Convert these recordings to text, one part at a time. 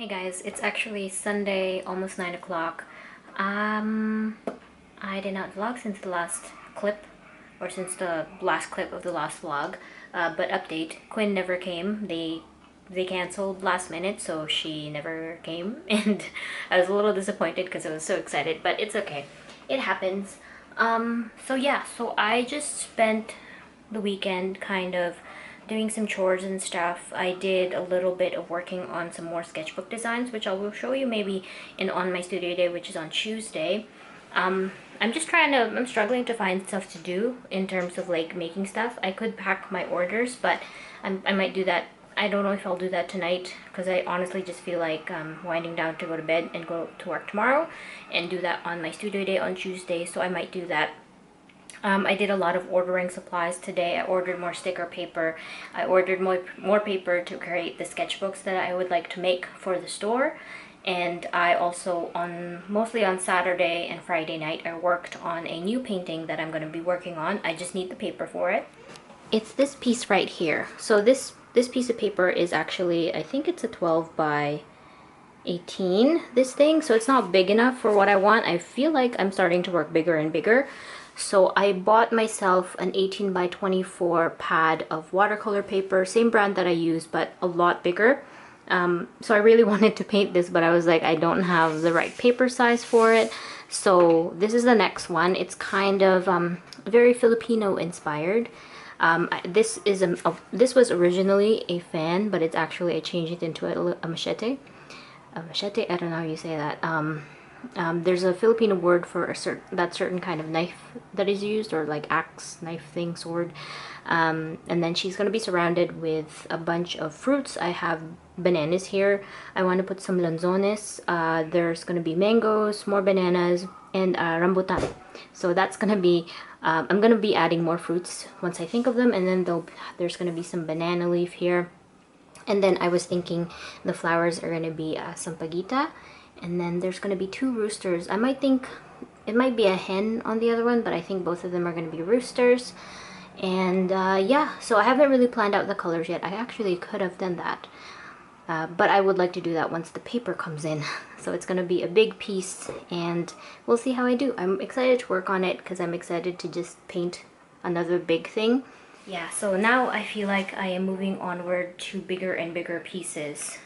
Hey guys, it's actually Sunday, almost 9 o'clock. I did not vlog since the last clip, or since the last clip of the last vlog. But update, Quinn never came. They canceled last minute, so she never came, and I was a little disappointed because I was so excited, but it's okay. It happens. So yeah, so I just spent the weekend kind of doing some chores and stuff. I did a little bit of working on some more sketchbook designs, which I will show you maybe in on my studio day, which is on Tuesday. I'm just I'm struggling to find stuff to do in terms of like making stuff. I could pack my orders, but I might do that. I don't know if I'll do that tonight because I honestly just feel like winding down to go to bed and go to work tomorrow and do that on my studio day on Tuesday, so I might do that. I did a lot of ordering supplies today. I ordered more sticker paper. I ordered more paper to create the sketchbooks that I would like to make for the store. And I also, mostly on Saturday and Friday night, I worked on a new painting that I'm going to be working on. I just need the paper for it. It's this piece right here. So this piece of paper is actually, I think it's a 12 by 18, this thing. So it's not big enough for what I want. I feel like I'm starting to work bigger and bigger. So I bought myself an 18 by 24 pad of watercolor paper, same brand that I use, but a lot bigger. So I really wanted to paint this, but I was like, I don't have the right paper size for it. So this is the next one. It's kind of very Filipino inspired. This was originally a fan, but it's actually, I changed it into a machete. A machete, I don't know how you say that. There's a Filipino word for that certain kind of knife that is used, or like axe, knife thing, sword. And then she's going to be surrounded with a bunch of fruits. I have bananas here. I want to put some lanzones. There's going to be mangoes, more bananas, and rambutan. So that's going to be, I'm going to be adding more fruits once I think of them. And then there's going to be some banana leaf here. And then I was thinking the flowers are going to be sampaguita. And then there's going to be two roosters. I might think it might be a hen on the other one, but I think both of them are going to be roosters. And yeah, so I haven't really planned out the colors yet. I actually could have done that. But I would like to do that once the paper comes in. So it's going to be a big piece, and we'll see how I do. I'm excited to work on it because I'm excited to just paint another big thing. Yeah, so now I feel like I am moving onward to bigger and bigger pieces.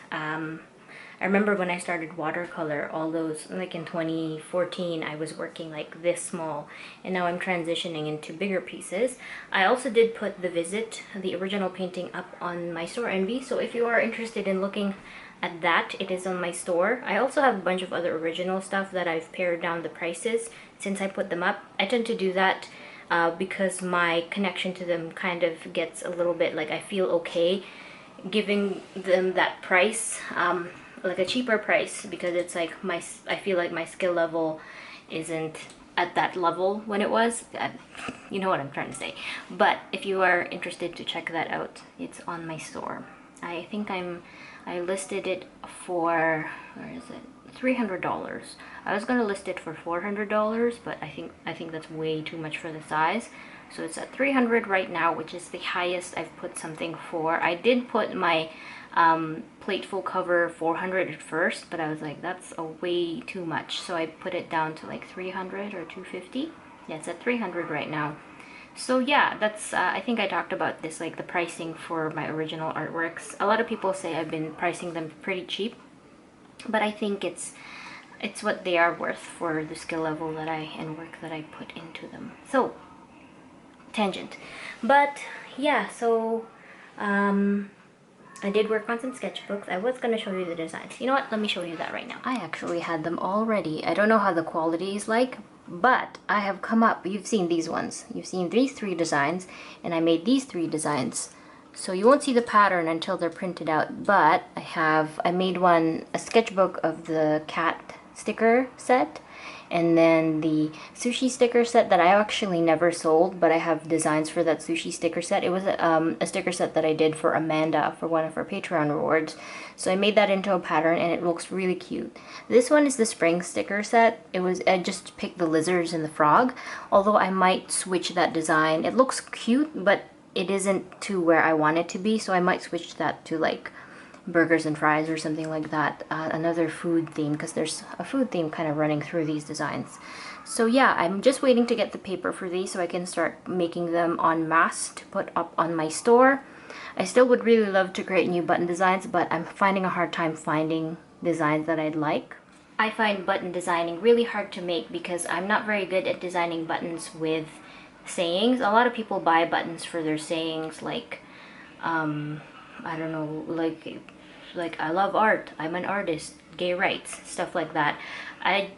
I remember when I started watercolor, all those, like in 2014, I was working like this small, and now I'm transitioning into bigger pieces. I also did put The Visit, the original painting, up on my store Envy, so if you are interested in looking at that, it is on my store. I also have a bunch of other original stuff that I've pared down the prices since I put them up. I tend to do that because my connection to them kind of gets a little bit like I feel okay giving them that price. Like a cheaper price, because it's like I feel like my skill level isn't at that level when it was. You know what I'm trying to say. But if you are interested to check that out, it's on my store. I think I listed it for, where is it? $300. I was gonna list it for $400, but I think that's way too much for the size. So it's at $300 right now, which is the highest I've put something for. I did put my plateful cover $400 at first, but I was like, that's a way too much, so I put it down to like $300 or $250. Yeah, it's at $300 right now. So yeah, that's I think I talked about this, like the pricing for my original artworks. A lot of people say I've been pricing them pretty cheap, but I think it's what they are worth for the skill level that and work that I put into them. So tangent, but yeah, so I did work on some sketchbooks. I was going to show you the designs. You know what? Let me show you that right now. I actually had them all ready. I don't know how the quality is like, but I have come up. You've seen these ones. You've seen these 3 designs, and I made these 3 designs. So you won't see the pattern until they're printed out, but I made a sketchbook of the cat sticker set, and then the sushi sticker set that I actually never sold, but I have designs for that sushi sticker set. It was a sticker set that I did for Amanda for one of her Patreon rewards. So I made that into a pattern, and it looks really cute. This one is the spring sticker set. I just picked the lizards and the frog, although I might switch that design. It looks cute, but it isn't to where I want it to be, so I might switch that to like burgers and fries or something like that. Another food theme, because there's a food theme kind of running through these designs. So yeah, I'm just waiting to get the paper for these so I can start making them en masse to put up on my store. I still would really love to create new button designs, but I'm finding a hard time finding designs that I'd like. I find button designing really hard to make because I'm not very good at designing buttons with sayings. A lot of people buy buttons for their sayings, like I don't know, like I love art, I'm an artist, gay rights, stuff like that. I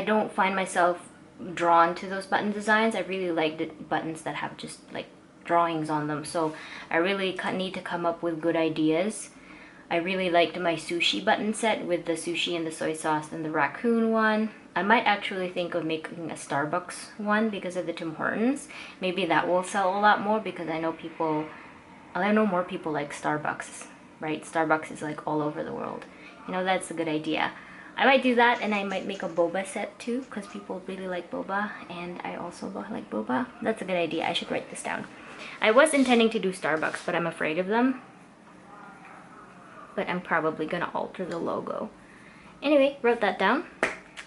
don't find myself drawn to those button designs. I really like the buttons that have just like drawings on them, so I really need to come up with good ideas. I really liked my sushi button set with the sushi and the soy sauce and the raccoon one. I might actually think of making a Starbucks one because of the Tim Hortons. Maybe that will sell a lot more because I know more people like Starbucks, right? Starbucks is like all over the world. You know, that's a good idea. I might do that, and I might make a boba set too because people really like boba, and I also like boba. That's a good idea. I should write this down. I was intending to do Starbucks, but I'm afraid of them. But I'm probably gonna alter the logo. Anyway, wrote that down.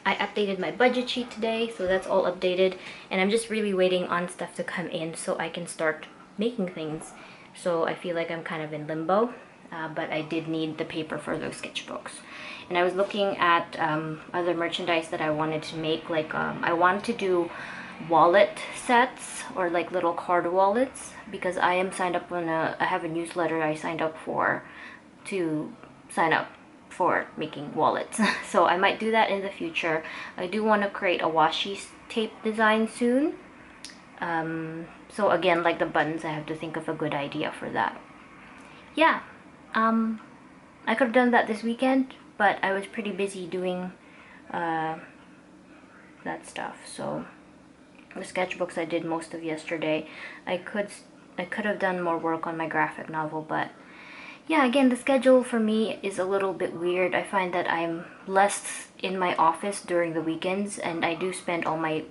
I updated my budget sheet today, so that's all updated, and I'm just really waiting on stuff to come in so I can start making things. So I feel like I'm kind of in limbo, but I did need the paper for those sketchbooks. And I was looking at other merchandise that I wanted to make, like I wanted to do wallet sets or like little card wallets, because I am signed up on I have a newsletter I signed up for to sign up for making wallets. So I might do that in the future. I do want to create a washi tape design soon. So again, like the buttons, I have to think of a good idea for that. Yeah, I could have done that this weekend, but I was pretty busy doing that stuff. So the sketchbooks I did most of yesterday. I could have done more work on my graphic novel, but yeah, again, the schedule for me is a little bit weird. I find that I'm less in my office during the weekends, and I do spend all my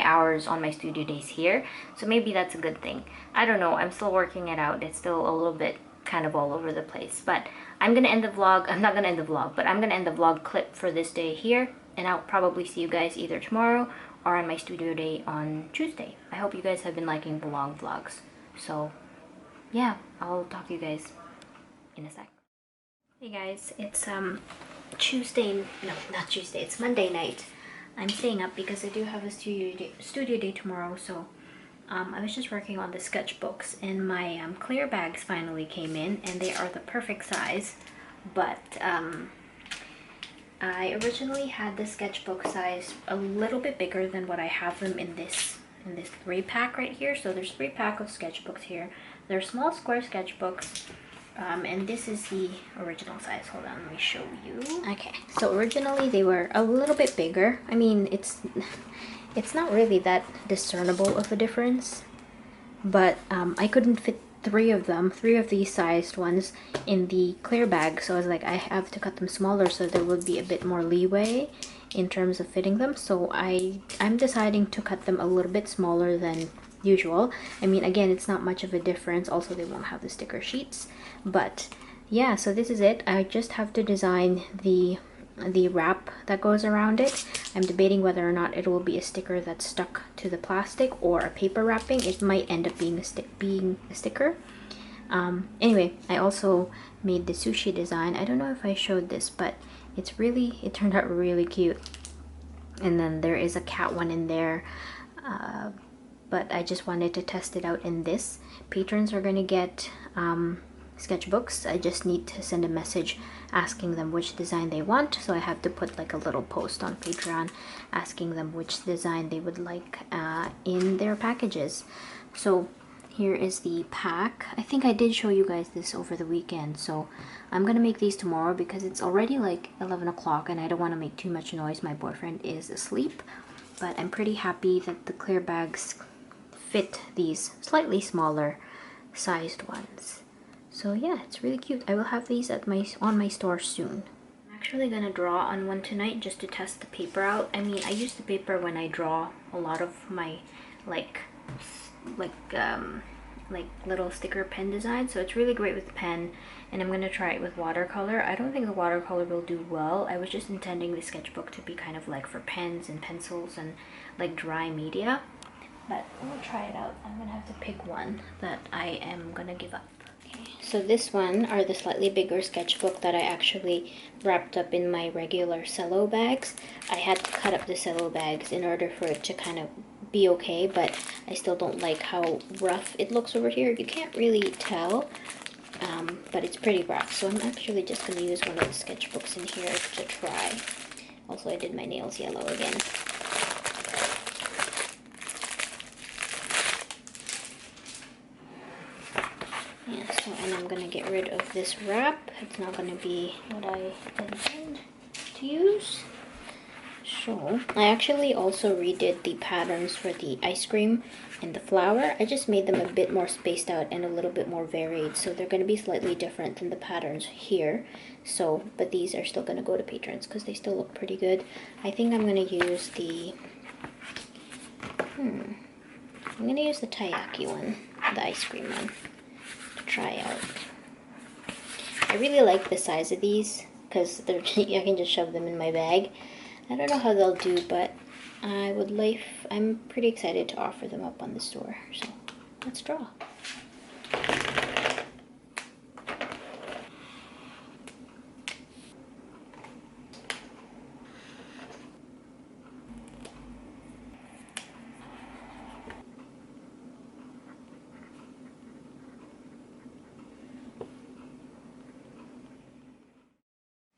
hours on my studio days here. So maybe that's a good thing. I don't know. I'm still working it out. It's still a little bit kind of all over the place. But I'm gonna end the vlog. I'm not gonna end the vlog, but I'm gonna end the vlog clip for this day here, and I'll probably see you guys either tomorrow or on my studio day on Tuesday. I hope you guys have been liking the long vlogs. So yeah, I'll talk to you guys in a sec. Hey guys, it's Tuesday, no, not Tuesday, it's Monday night. I'm staying up because I do have a studio day tomorrow, so I was just working on the sketchbooks, and my clear bags finally came in, and they are the perfect size, but I originally had the sketchbook size a little bit bigger than what I have them in this 3-pack right here. So there's 3-pack of sketchbooks here. They're small square sketchbooks. And this is the original size. Hold on, let me show you. Okay, so originally they were a little bit bigger. I mean, it's not really that discernible of a difference, but I couldn't fit three of these sized ones in the clear bag, so I was like, I have to cut them smaller so there would be a bit more leeway in terms of fitting them. So I'm deciding to cut them a little bit smaller than usual. I mean, again, it's not much of a difference. Also, they won't have the sticker sheets, but yeah, so this is it. I just have to design the wrap that goes around it. I'm debating whether or not it will be a sticker that's stuck to the plastic or a paper wrapping. It might end up being a sticker. Anyway, I also made the sushi design. I don't know if I showed this, but it turned out really cute. And then there is a cat one in there, but I just wanted to test it out in this. Patrons are gonna get sketchbooks. I just need to send a message asking them which design they want, so I have to put like a little post on Patreon asking them which design they would like in their packages. So here is the pack. I think I did show you guys this over the weekend, so I'm gonna make these tomorrow because it's already like 11 o'clock and I don't want to make too much noise. My boyfriend is asleep, but I'm pretty happy that the clear bags fit these slightly smaller sized ones. So yeah, it's really cute. I will have these at on my store soon. I'm actually gonna draw on one tonight just to test the paper out. I mean, I use the paper when I draw a lot of my like little sticker pen designs, so it's really great with pen, and I'm gonna try it with watercolor. I don't think the watercolor will do well. I was just intending the sketchbook to be kind of like for pens and pencils and like dry media, but I'm gonna try it out. I'm gonna have to pick one that I am gonna give up. Okay, so this one are the slightly bigger sketchbook that I actually wrapped up in my regular cello bags. I had to cut up the cello bags in order for it to kind of be okay, but I still don't like how rough it looks over here. You can't really tell, but it's pretty rough. So I'm actually just going to use one of the sketchbooks in here to try. Also, I did my nails yellow again. Yeah, so, and I'm going to get rid of this wrap. It's not going to be what I intend to use. So, I actually also redid the patterns for the ice cream and the flower. I just made them a bit more spaced out and a little bit more varied. So they're going to be slightly different than the patterns here. So, but these are still going to go to patrons because they still look pretty good. I think I'm going to use the, I'm going to use the taiyaki one, the ice cream one, to try out. I really like the size of these because I can just shove them in my bag. I don't know how they'll do, but I'm pretty excited to offer them up on the store. So let's draw.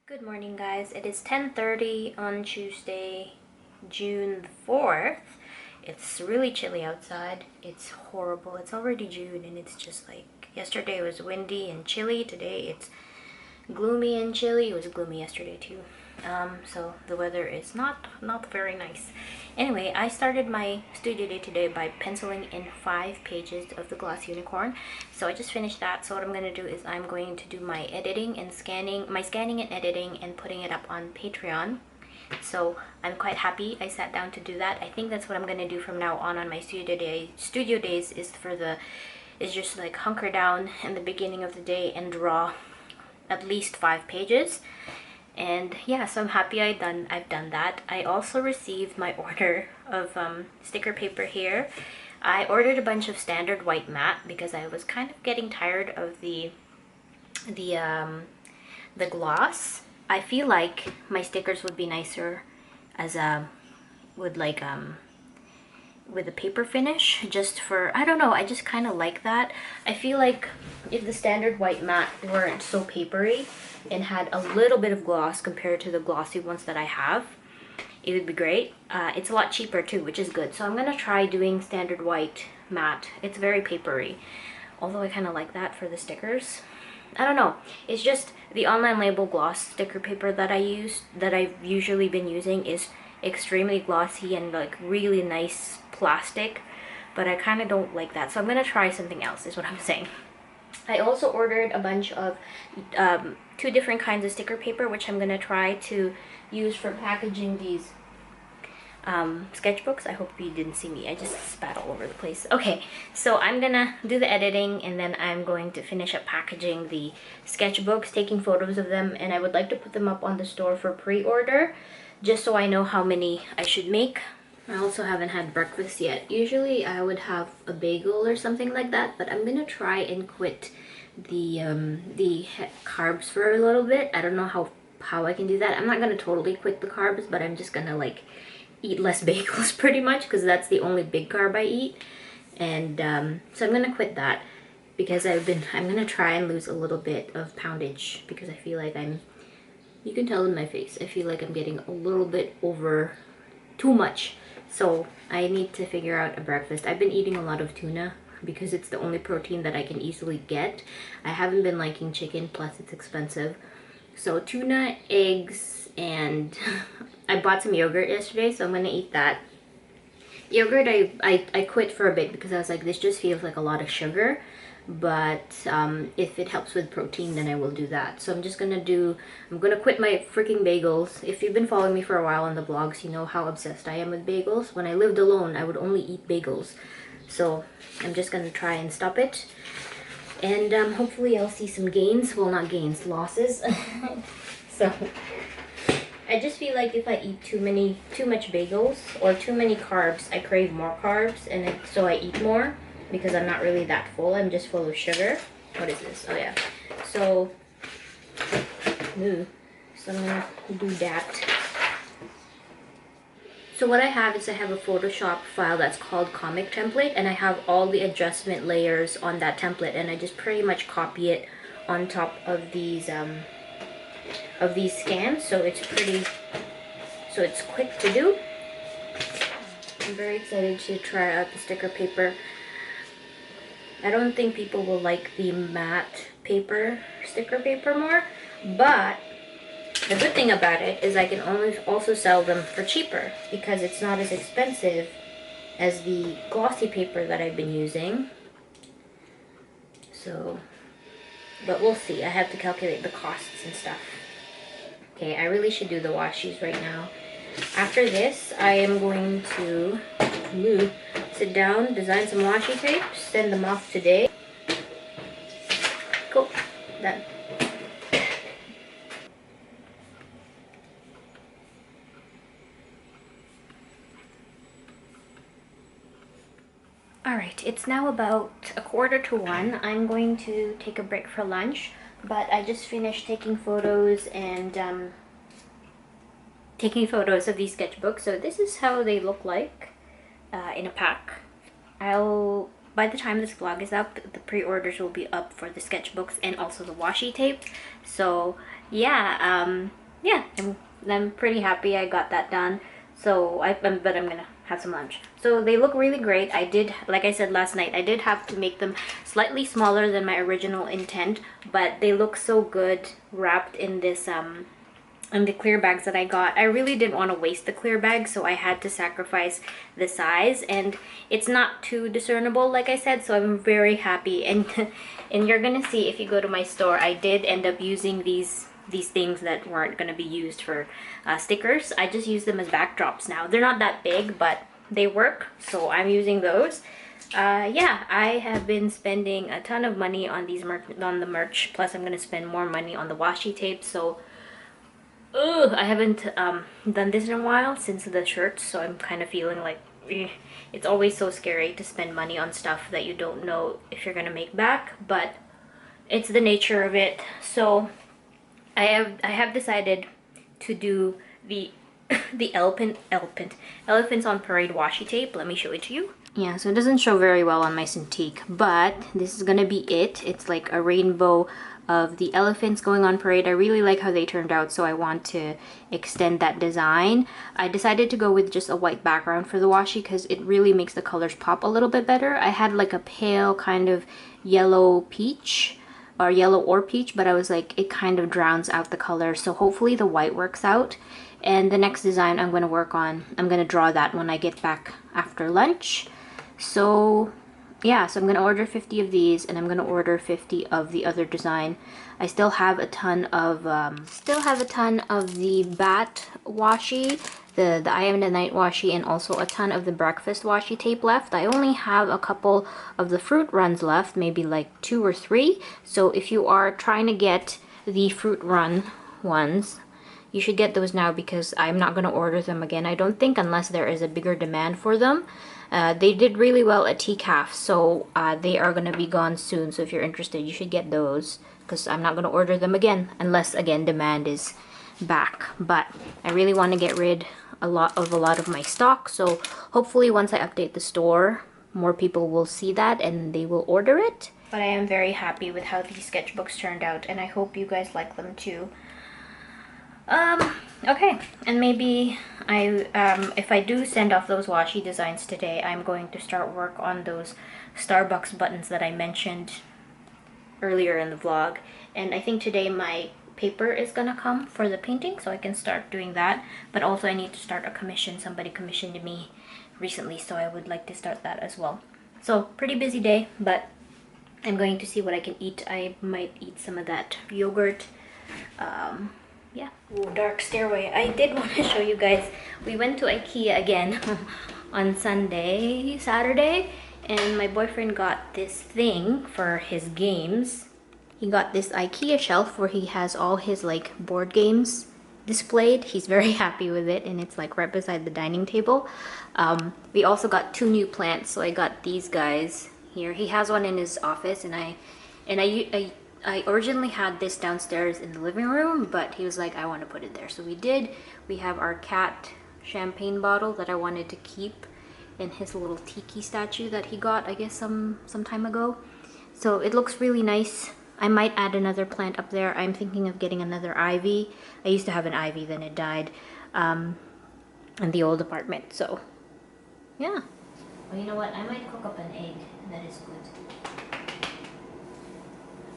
Good morning, guys. It is 10:30 on Tuesday, June the 4th. It's really chilly outside. It's horrible. It's already June and it's just like, yesterday was windy and chilly. Today it's gloomy and chilly. It was gloomy yesterday too. So the weather is not very nice. Anyway, I started my studio day today by penciling in 5 pages of the Glass Unicorn. So I just finished that. So what I'm going to do is I'm going to do my editing and scanning and editing and putting it up on Patreon. So I'm quite happy I sat down to do that. I think that's what I'm going to do from now on my studio days is just like hunker down in the beginning of the day and draw at least 5 pages. And yeah, so I'm happy I've done that. I also received my order of sticker paper here. I ordered a bunch of standard white matte because I was kind of getting tired of the gloss. I feel like my stickers would be nicer as with a paper finish, just for, I don't know, I just kind of like that. I feel like if the standard white matte weren't so papery and had a little bit of gloss compared to the glossy ones that I have, it would be great. It's a lot cheaper too, which is good. So I'm gonna try doing standard white matte. It's very papery, although I kind of like that for the stickers. I don't know, it's just the online label gloss sticker paper that I've usually been using is extremely glossy and like really nice plastic, but I kind of don't like that. So I'm gonna try something else is what I'm saying. I also ordered a bunch of 2 different kinds of sticker paper, which I'm gonna try to use for packaging these sketchbooks. I hope you didn't see me. I just spat all over the place. Okay, so I'm gonna do the editing and then I'm going to finish up packaging the sketchbooks, taking photos of them, and I would like to put them up on the store for pre-order just so I know how many I should make. I also haven't had breakfast yet. Usually I would have a bagel or something like that, but I'm gonna try and quit the carbs for a little bit. I don't know how I can do that. I'm not gonna totally quit the carbs, but I'm just gonna like eat less bagels pretty much because that's the only big carb I eat. And so I'm gonna quit that because I'm gonna try and lose a little bit of poundage because I feel like you can tell in my face, I feel like I'm getting a little bit over too much. So I need to figure out a breakfast. I've been eating a lot of tuna because it's the only protein that I can easily get. I haven't been liking chicken, plus it's expensive. So tuna, eggs, and I bought some yogurt yesterday, so I'm gonna eat that. Yogurt, I quit for a bit because I was like, this just feels like a lot of sugar. But if it helps with protein, then I will do that. So I'm gonna quit my freaking bagels. If you've been following me for a while on the blogs, you know how obsessed I am with bagels. When I lived alone, I would only eat bagels. So I'm just gonna try and stop it. And hopefully I'll see some gains. Well, not gains, losses. So I just feel like if I eat too much bagels or too many carbs, I crave more carbs, and so I eat more because I'm not really that full. I'm just full of sugar. What is this? Oh yeah. So, so I'm gonna do that. So what I have is I have a Photoshop file that's called comic template, and I have all the adjustment layers on that template, and I just pretty much copy it on top of these scans, so it's quick to do. I'm very excited to try out the sticker paper. I don't think people will like the matte paper, sticker paper more, but the good thing about it is I can also sell them for cheaper because it's not as expensive as the glossy paper that I've been using. So, but we'll see. I have to calculate the costs and stuff. Okay, I really should do the washis right now. After this, I am going to sit down, design some washi tapes, send them off today. Cool, done. Alright, it's now about 1:45. I'm going to take a break for lunch, but I just finished taking photos and taking photos of these sketchbooks. So this is how they look like in a pack. By the time this vlog is up, the pre-orders will be up for the sketchbooks and also the washi tape. So yeah, I'm pretty happy I got that done. So but I'm gonna have some lunch. So they look really great. I did, like I said last night, I did have to make them slightly smaller than my original intent, but they look so good wrapped in this in the clear bags that I got. I really didn't want to waste the clear bag, so I had to sacrifice the size, and it's not too discernible, like I said, so I'm very happy. And and you're gonna see if you go to my store, I did end up using these things that weren't going to be used for stickers. I just use them as backdrops now. They're not that big, but they work, so I'm using those. Yeah, I have been spending a ton of money on the merch, plus I'm going to spend more money on the washi tape. So I haven't done this in a while since the shirts, so I'm kind of feeling like it's always so scary to spend money on stuff that you don't know if you're going to make back, but it's the nature of it. So I have decided to do the the Elephants on Parade washi tape. Let me show it to you. Yeah, so it doesn't show very well on my Cintiq, but this is gonna be it. It's like a rainbow of the elephants going on parade. I really like how they turned out, so I want to extend that design. I decided to go with just a white background for the washi because it really makes the colors pop a little bit better. I had like a pale kind of yellow peach, or yellow or peach, but I was like, it kind of drowns out the color, so hopefully the white works out. And the next design I'm going to work on, I'm going to draw that when I get back after lunch. So yeah, so I'm going to order 50 of these, and I'm going to order 50 of the other design. I still have a ton of the bat washi, the I Am the Night washi, and also a ton of the breakfast washi tape left. I only have a couple of the fruit runs left, maybe like 2 or 3. So if you are trying to get the fruit run ones, you should get those now because I'm not going to order them again, I don't think, unless there is a bigger demand for them. They did really well at TCAF, so they are going to be gone soon. So if you're interested, you should get those because I'm not going to order them again unless, again, demand is back. But I really want to get rid a lot of my stock, so hopefully once I update the store, more people will see that and they will order it. But I am very happy with how these sketchbooks turned out, and I hope you guys like them too. Okay, and maybe if I do send off those washi designs today, I'm going to start work on those Starbucks buttons that I mentioned earlier in the vlog. And I think today my paper is gonna come for the painting, so I can start doing that. But also I need to start a commission. Somebody commissioned me recently, so I would like to start that as well. So pretty busy day, but I'm going to see what I can eat. I might eat some of that yogurt. Yeah. Ooh, dark stairway. I did want to show you guys. We went to IKEA again on Saturday, and my boyfriend got this thing for his games. He got this IKEA shelf where he has all his like board games displayed. He's very happy with it, and it's like right beside the dining table. We also got 2 new plants, so I got these guys here. He has one in his office, and I originally had this downstairs in the living room, but he was like, I want to put it there. So we did. We have our cat champagne bottle that I wanted to keep, and his little tiki statue that he got, I guess, some time ago. So it looks really nice. I might add another plant up there. I'm thinking of getting another ivy. I used to have an ivy, then it died in the old apartment. So, yeah. Well, you know what? I might cook up an egg. That is good.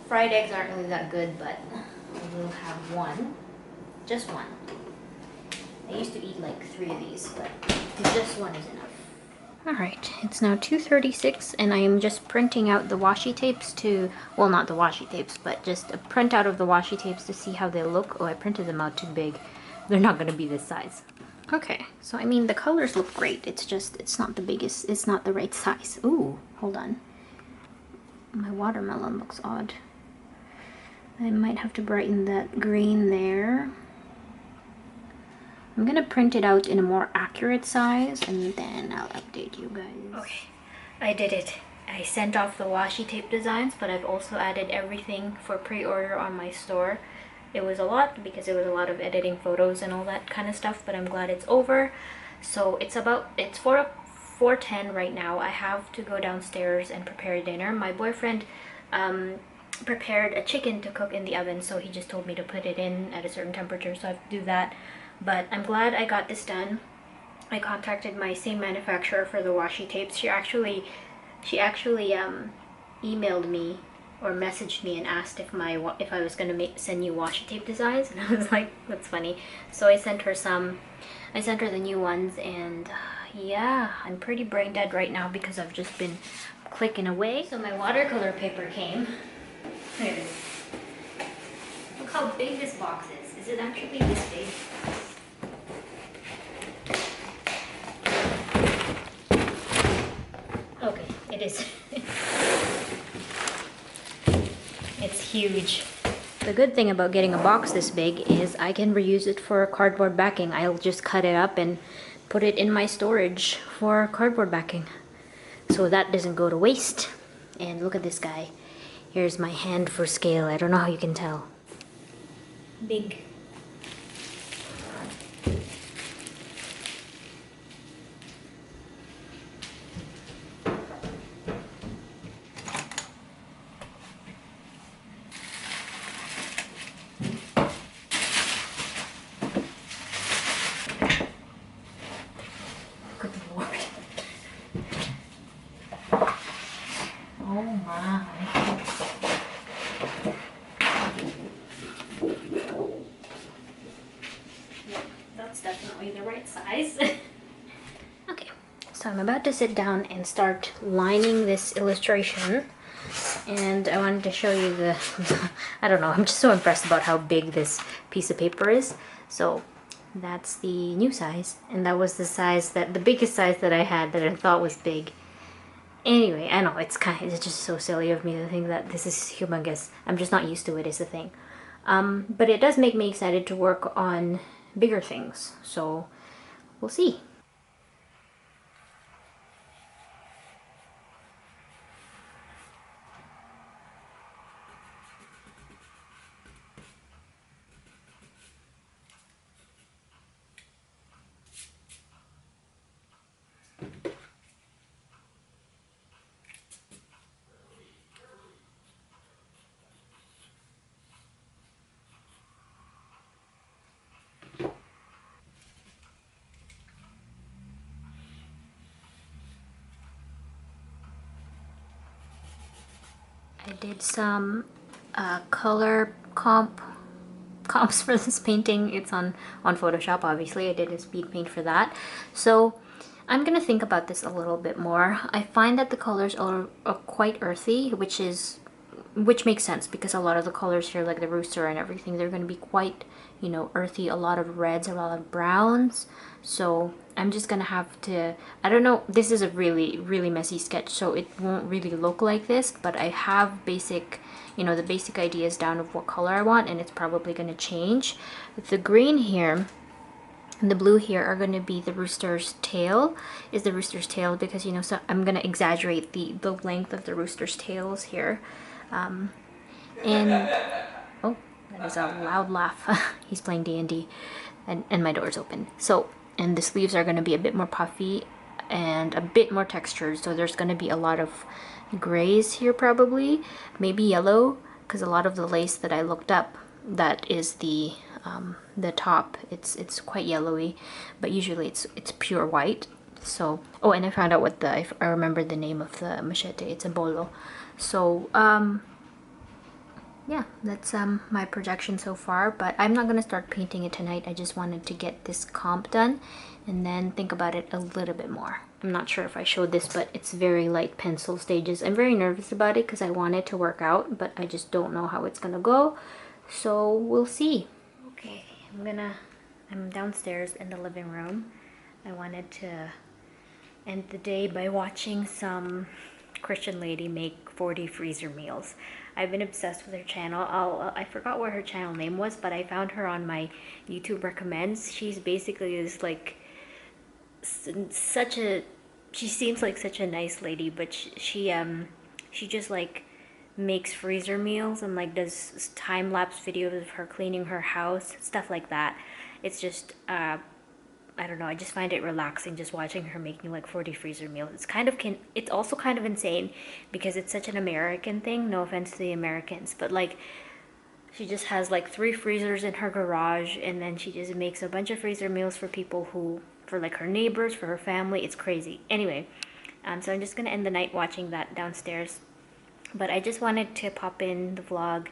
Fried eggs aren't really that good, but I will have one. Just one. I used to eat like 3 of these, but just one is enough. Alright, it's now 2:36 and I am just printing out the washi tapes to, well, not the washi tapes, but just a printout of the washi tapes to see how they look. Oh, I printed them out too big. They're not going to be this size. Okay, so I mean the colors look great. It's just, it's not the biggest, it's not the right size. Ooh, hold on. My watermelon looks odd. I might have to brighten that green there. I'm gonna print it out in a more accurate size and then I'll update you guys. Okay, I did it. I sent off the washi tape designs, but I've also added everything for pre-order on my store. It was a lot because it was a lot of editing photos and all that kind of stuff, but I'm glad it's over. So it's 4:10 right now. I have to go downstairs and prepare dinner. My boyfriend prepared a chicken to cook in the oven, so he just told me to put it in at a certain temperature, so I have to do that. But I'm glad I got this done. I contacted my same manufacturer for the washi tapes. She actually emailed me or messaged me and asked if I was gonna send you washi tape designs, and I was like, that's funny. So I sent her some. I sent her the new ones, and yeah, I'm pretty brain dead right now because I've just been clicking away. So my watercolor paper came. There it is. Look how big this box is. Is it actually this big? Okay, it is. It's huge. The good thing about getting a box this big is I can reuse it for cardboard backing. I'll just cut it up and put it in my storage for cardboard backing, so that doesn't go to waste. And look at this guy. Here's my hand for scale. I don't know how you can tell. Big. Good Lord. Oh my. That's definitely the right size. Okay, so I'm about to sit down and start lining this illustration, and I wanted to show you the I don't know, I'm just so impressed about how big this piece of paper is. So that's the new size, and that was the size, the biggest size that I had that I thought was big. Anyway, I know it's just so silly of me to think that this is humongous. I'm just not used to it, is the thing. But it does make me excited to work on bigger things, so we'll see. I did some color comps for this painting. It's on Photoshop, obviously. I did a speed paint for that. So I'm gonna think about this a little bit more. I find that the colors are quite earthy, which is which makes sense because a lot of the colors here, like the rooster and everything, they're going to be quite, you know, earthy, a lot of reds, a lot of browns. So I'm just gonna have to, I don't know, this is a really messy sketch, so it won't really look like this, but I have basic, you know, the basic ideas down of what color I want, and it's probably gonna change. The green here and the blue here are going to be the rooster's tail, because, you know, so I'm going to exaggerate the length of the rooster's tails here. And oh, that is a loud laugh. He's playing D&D, and my door's open. So, and the sleeves are going to be a bit more puffy and a bit more textured, so there's going to be a lot of grays here, probably maybe yellow, because a lot of the lace that I looked up, that is the top, it's quite yellowy, but usually it's pure white. So, oh, and I found out what I remember the name of the machete. It's a bolo. So yeah, that's my projection so far, but I'm not gonna start painting it tonight. I just wanted to get this comp done and then think about it a little bit more. I'm not sure if I showed this, but it's very light pencil stages. I'm very nervous about it because I want it to work out, but I just don't know how it's gonna go. So we'll see. Okay, I'm downstairs in the living room. I wanted to end the day by watching some Christian lady make 40 freezer meals. I've been obsessed with her channel. I forgot what her channel name was, but I found her on my YouTube recommends. She's basically this like she seems like such a nice lady, but she just like makes freezer meals and like does time-lapse videos of her cleaning her house, stuff like that. It's just I don't know, I just find it relaxing just watching her making like 40 freezer meals. It's also kind of insane because it's such an American thing, no offense to the Americans, but like she just has like 3 freezers in her garage, and then she just makes a bunch of freezer meals for people for like her neighbors, for her family. It's crazy. Anyway, so I'm just gonna end the night watching that downstairs. But I just wanted to pop in the vlog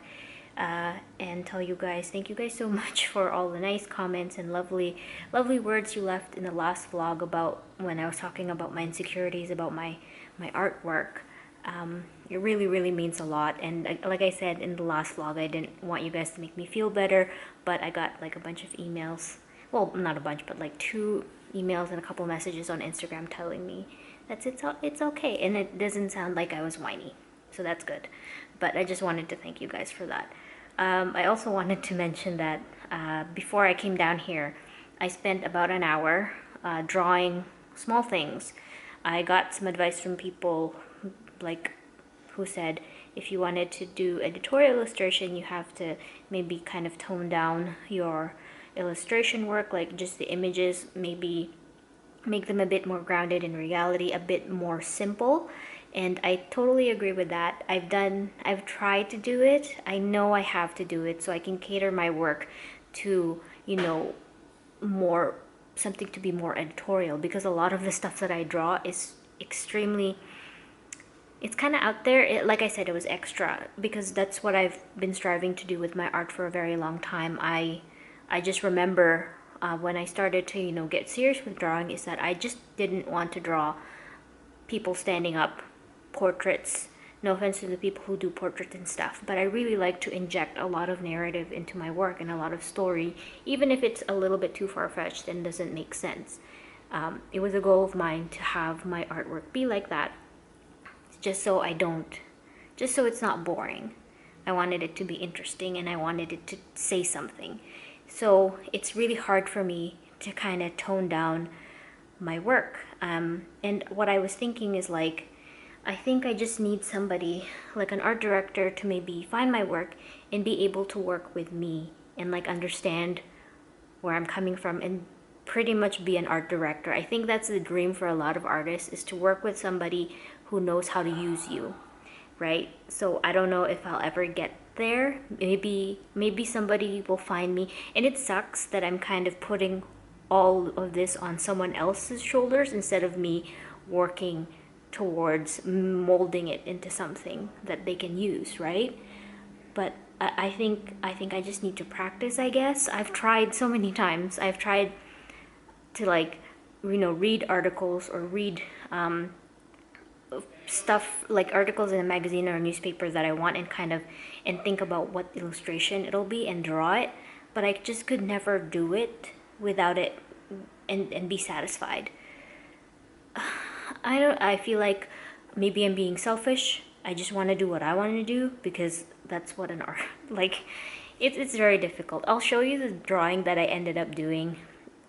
and tell you guys, thank you guys so much for all the nice comments and lovely words you left in the last vlog about when I was talking about my insecurities about my artwork. It really means a lot, and like I said in the last vlog, I didn't want you guys to make me feel better, but I got like a bunch of emails, well, not a bunch, but like 2 emails and a couple messages on Instagram telling me that it's okay, and it doesn't sound like I was whiny. So that's good. But I just wanted to thank you guys for that. I also wanted to mention that before I came down here, I spent about an hour drawing small things. I got some advice from people like who said if you wanted to do editorial illustration, you have to maybe kind of tone down your illustration work, like just the images, maybe make them a bit more grounded in reality, a bit more simple. And I totally agree with that. I've tried to do it. I know I have to do it so I can cater my work to, you know, something to be more editorial, because a lot of the stuff that I draw is extremely, it's kind of out there. Like I said, it was extra because that's what I've been striving to do with my art for a very long time. I just remember when I started to, you know, get serious with drawing, is that I just didn't want to draw people standing up, portraits. No offense to the people who do portraits and stuff, but I really like to inject a lot of narrative into my work and a lot of story, even if it's a little bit too far-fetched and doesn't make sense. It was a goal of mine to have my artwork be like that, just so it's not boring. I wanted it to be interesting and I wanted it to say something. So it's really hard for me to kind of tone down my work. And what I was thinking is like, I think I just need somebody, like an art director, to maybe find my work and be able to work with me and like understand where I'm coming from and pretty much be an art director. I think that's the dream for a lot of artists, is to work with somebody who knows how to use you, right? So I don't know if I'll ever get there. Maybe somebody will find me, and it sucks that I'm kind of putting all of this on someone else's shoulders instead of me working towards molding it into something that they can use, right? But I think I just need to practice, I guess. I've tried so many times. I've tried to, like, you know, read articles or read stuff like articles in a magazine or a newspaper that I want, and kind of and think about what illustration it'll be and draw it, but I just could never do it without it and be satisfied. I feel like maybe I'm being selfish. I just want to do what I want to do because that's what an art like it's very difficult. I'll show you the drawing that I ended up doing.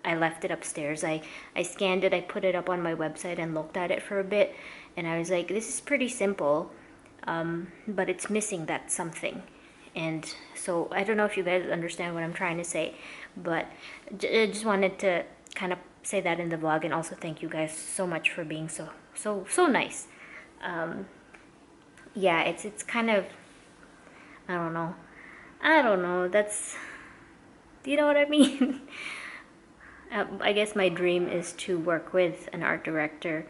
I left it upstairs. I scanned it, I put it up on my website and looked at it for a bit, and I was like, this is pretty simple, but it's missing that something. And so I don't know if you guys understand what I'm trying to say, but I just wanted to kind of say that in the vlog, and also thank you guys so much for being so nice. Yeah, it's kind of, I don't know, that's, do you know what I mean? I guess my dream is to work with an art director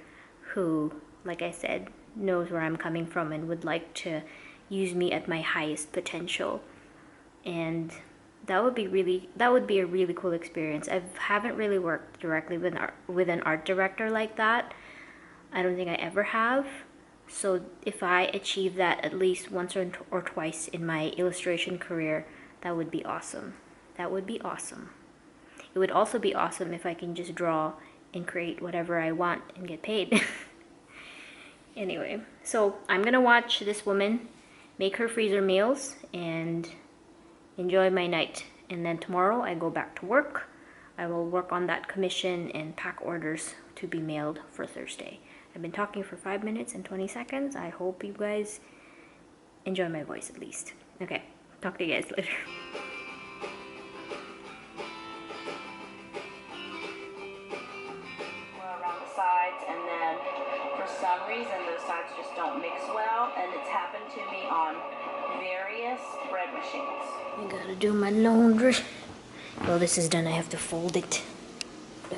who, like I said, knows where I'm coming from and would like to use me at my highest potential. And that would be a really cool experience. I haven't really worked directly with an art director like that. I don't think I ever have. So if I achieve that at least once or twice in my illustration career, that would be awesome. That would be awesome. It would also be awesome if I can just draw and create whatever I want and get paid. Anyway, so I'm gonna watch this woman make her freezer meals and enjoy my night. And then tomorrow I go back to work. I will work on that commission and pack orders to be mailed for Thursday. I've been talking for 5 minutes and 20 seconds. I hope you guys enjoy my voice at least. Okay, talk to you guys later. Around the sides, and then for some reason those sides just don't mix well, and it's happened to me on various bread machines. I gotta do my laundry. Well, this is done, I have to fold it. Ugh.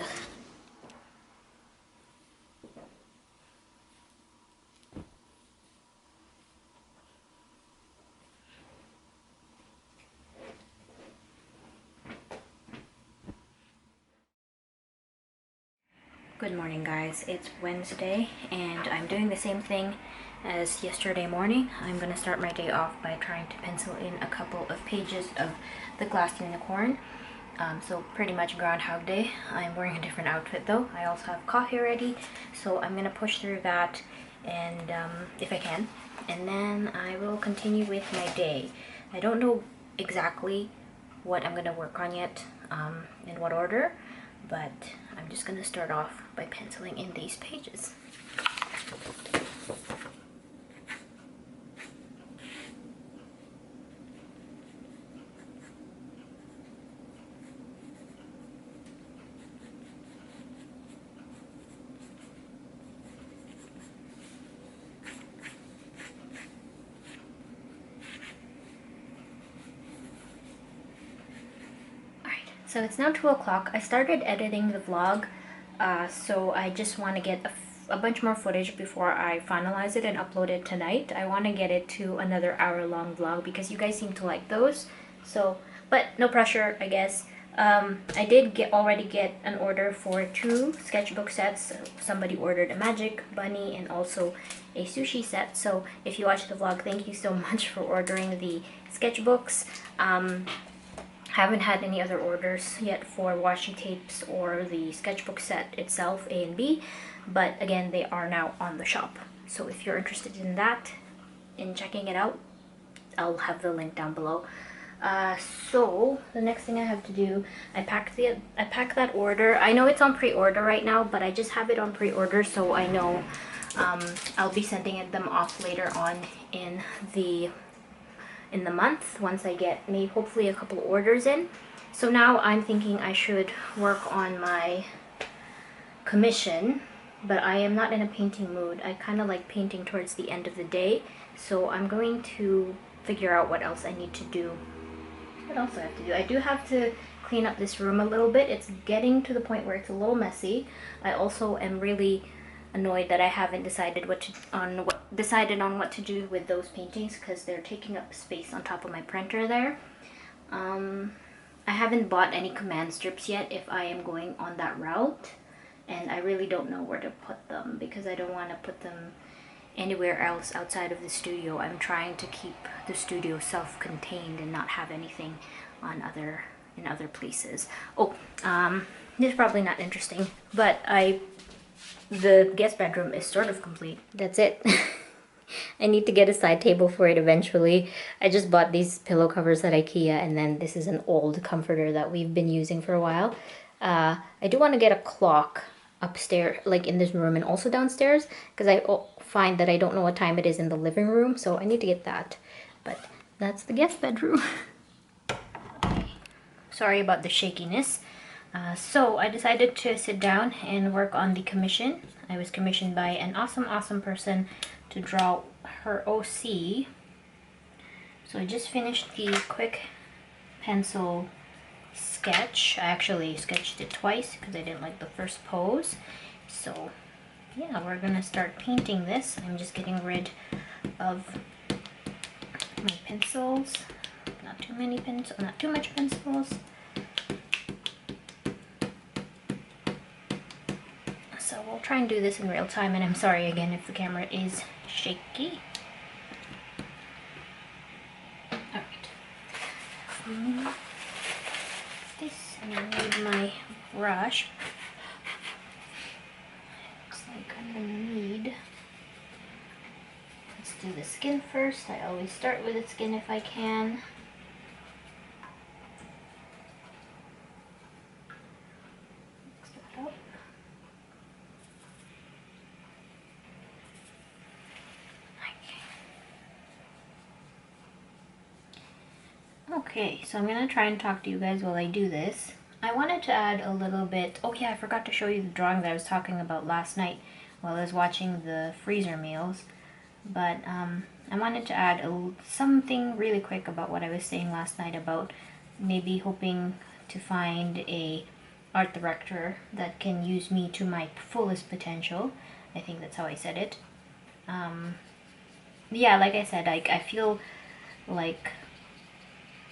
Good morning, guys. It's Wednesday and I'm doing the same thing as yesterday morning. I'm gonna start my day off by trying to pencil in a couple of pages of The Glass Unicorn. So pretty much Groundhog Day. I'm wearing a different outfit though. I also have coffee ready, so I'm gonna push through that, and if I can, and then I will continue with my day. I don't know exactly what I'm gonna work on yet, in what order, but I'm just gonna start off by penciling in these pages. So it's now 2 o'clock. I started editing the vlog, so I just want to get a bunch more footage before I finalize it and upload it tonight. I want to get it to another hour-long vlog because you guys seem to like those. So, but no pressure, I guess. I did already get an order for 2 sketchbook sets. Somebody ordered a magic bunny and also a sushi set. So if you watch the vlog, thank you so much for ordering the sketchbooks. Haven't had any other orders yet for washi tapes or the sketchbook set itself, A and B, but again, they are now on the shop. So if you're interested in that, in checking it out, I'll have the link down below. So the next thing I have to do, I pack that order. I know it's on pre-order right now, but I just have it on pre-order, so I know I'll be sending them off later on in the month once I get maybe hopefully a couple orders in. So now I'm thinking I should work on my commission, but I am not in a painting mood. I kind of like painting towards the end of the day, so I'm going to figure out what else I need to do. What else do I have to do? I do have to clean up this room a little bit. It's getting to the point where it's a little messy. I also am really annoyed that I haven't decided what to do with those paintings because they're taking up space on top of my printer there. I haven't bought any command strips yet if I am going on that route, and I really don't know where to put them because I don't want to put them anywhere else outside of the studio. I'm trying to keep the studio self-contained and not have anything on in other places. Oh, this is probably not interesting, but the guest bedroom is sort of complete. That's it. I need to get a side table for it eventually. I just bought these pillow covers at IKEA, and then this is an old comforter that we've been using for a while. I do want to get a clock upstairs, like in this room and also downstairs, because I find that I don't know what time it is in the living room, so I need to get that. But that's the guest bedroom. Sorry about the shakiness. So I decided to sit down and work on the commission. I was commissioned by an awesome person to draw her OC. So I just finished the quick pencil sketch. I actually sketched it twice because I didn't like the first pose. So yeah, we're gonna start painting this. I'm just getting rid of my pencils. Not too many pencils, not too much pencils. So we'll try and do this in real time, and I'm sorry again if the camera is shaky. Alright. This, and I need my brush. Looks like I'm gonna need... Let's do the skin first. I always start with the skin if I can. Mix that up. Okay, so I'm gonna try and talk to you guys while I do this. I wanted to add a little bit, oh yeah, I forgot to show you the drawing that I was talking about last night while I was watching the freezer meals. But I wanted to add something really quick about what I was saying last night about maybe hoping to find a art director that can use me to my fullest potential. I think that's how I said it. Yeah, like I said, I feel like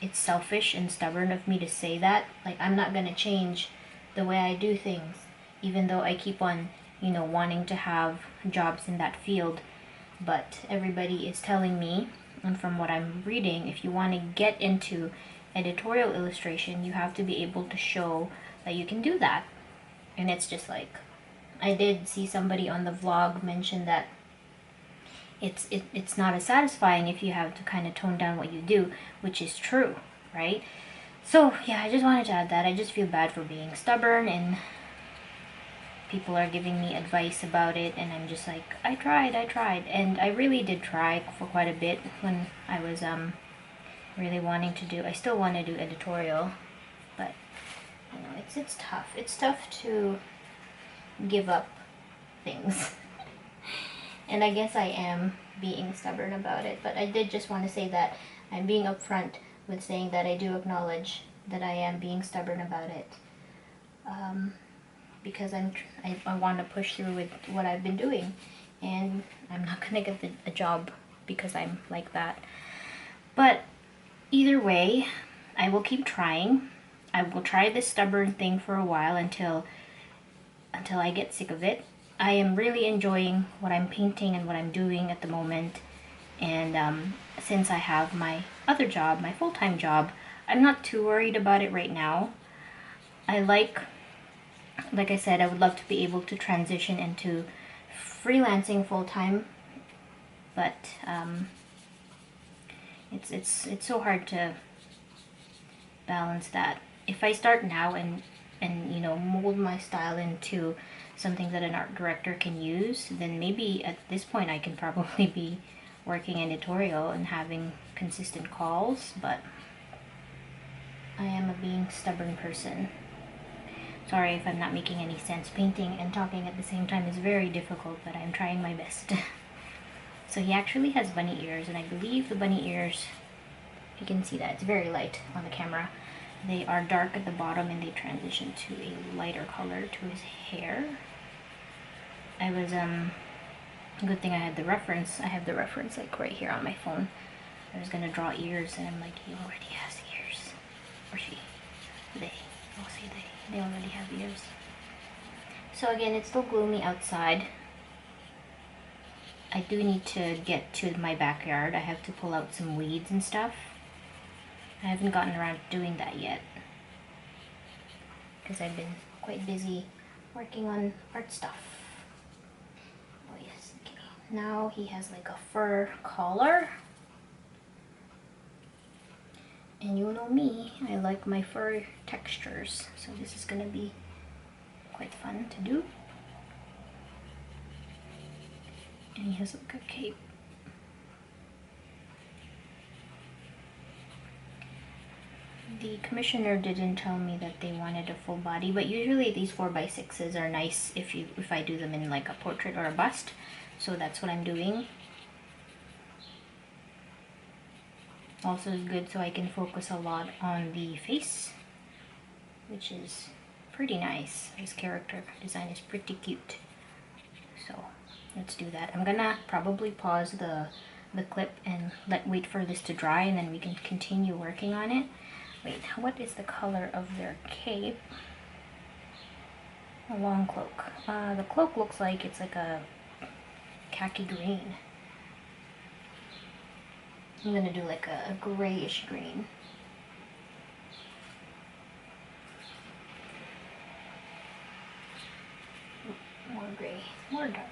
it's selfish and stubborn of me to say that. Like, I'm not gonna change the way I do things, even though I keep on, you know, wanting to have jobs in that field. But everybody is telling me, and from what I'm reading, if you want to get into editorial illustration, you have to be able to show that you can do that. And it's just like, I did see somebody on the vlog mention that it's not as satisfying if you have to kind of tone down what you do, which is true, right? So yeah, I just wanted to add that. I just feel bad for being stubborn, and people are giving me advice about it, and I'm just like, I tried, and I really did try for quite a bit when I was really wanting to do, I still want to do editorial, but you know, it's tough. It's tough to give up things. And I guess I am being stubborn about it, but I did just want to say that I'm being upfront with saying that I do acknowledge that I am being stubborn about it, because I want to push through with what I've been doing, and I'm not gonna get a job because I'm like that. But either way, I will keep trying. I will try this stubborn thing for a while until I get sick of it. I am really enjoying what I'm painting and what I'm doing at the moment, and since I have my other job, my full-time job, I'm not too worried about it right now. Like I said, I would love to be able to transition into freelancing full-time, but it's so hard to balance that. If I start now and you know, mold my style into something that an art director can use, then maybe at this point I can probably be working editorial and having consistent calls, but I am a being stubborn person. Sorry if I'm not making any sense. Painting and talking at the same time is very difficult, but I'm trying my best. So he actually has bunny ears, and I believe the bunny ears, you can see that, it's very light on the camera. They are dark at the bottom and they transition to a lighter color to his hair. I was, good thing I had the reference. I have the reference like right here on my phone. I was gonna draw ears and I'm like, he already has ears. Or she. They. I'll say they. They already have ears. So again, it's still gloomy outside. I do need to get to my backyard. I have to pull out some weeds and stuff. I haven't gotten around to doing that yet because I've been quite busy working on art stuff. Oh yes, okay. Now he has like a fur collar. And you know me, I like my fur textures, so this is gonna be quite fun to do. And he has like a cape. The commissioner didn't tell me that they wanted a full body, but usually these 4x6s are nice if I do them in like a portrait or a bust. So that's what I'm doing. Also is good so I can focus a lot on the face, which is pretty nice. His character design is pretty cute. So let's do that. I'm gonna probably pause the clip and wait for this to dry, and then we can continue working on it. Wait, what is the color of their cape? A long cloak. The cloak looks like it's like a khaki green. I'm gonna do like a grayish green. More gray, more dark.